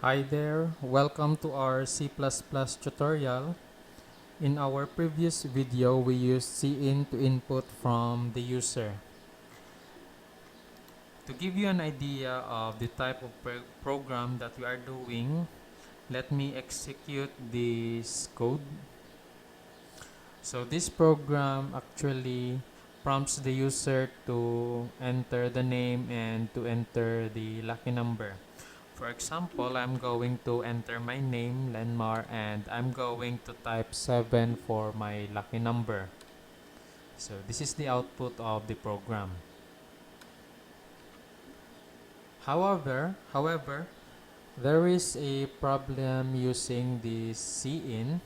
Hi there, welcome to our C++ tutorial. In our previous video, we used cin to input from the user. To give you an idea of the type of program that we are doing, let me execute this code. So this program actually prompts the user to enter the name and to enter the lucky number. For example, I'm going to enter my name, LENMAR, and I'm going to type 7 for my lucky number. So this is the output of the program. However, there is a problem using this cin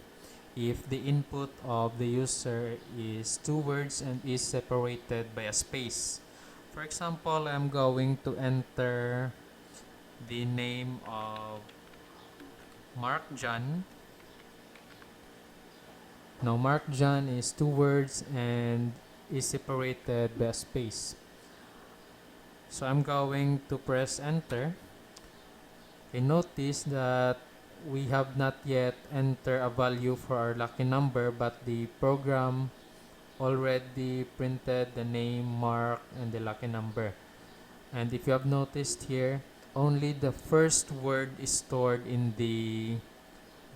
if the input of the user is two words and is separated by a space. For example, I'm going to enter the name of Mark John. Now Mark John is two words and is separated by a space. So I'm going to press enter. Okay, notice that we have not yet entered a value for our lucky number, but the program already printed the name, Mark, and the lucky number. And if you have noticed here, only the first word is stored in the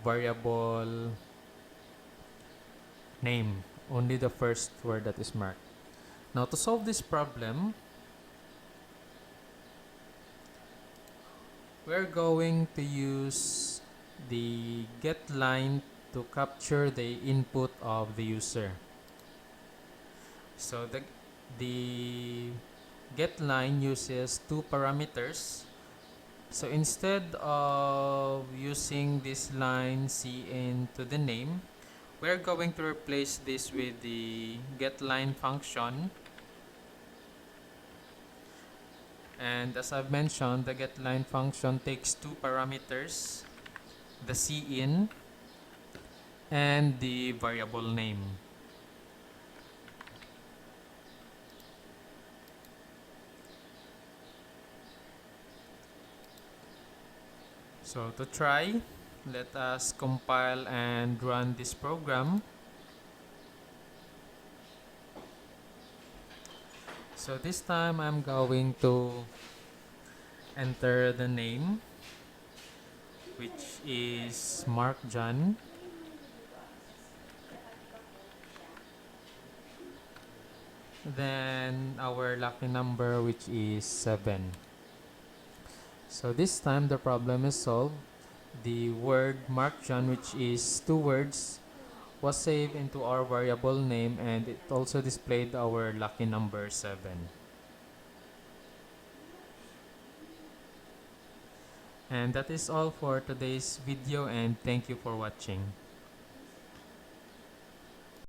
variable name. Only the first word that is marked. Now to solve this problem, we're going to use the getline to capture the input of the user. So the getline uses two parameters. So instead of using this line cin to the name, we're going to replace this with the getline function. And as I've mentioned, the getline function takes two parameters, the cin and the variable name. So to try, let us compile and run this program. So this time I'm going to enter the name, which is Mark John. Then our lucky number, which is 7. So this time the problem is solved. The word Mark John, which is two words, was saved into our variable name, and it also displayed our lucky number 7. And that is all for today's video, and thank you for watching.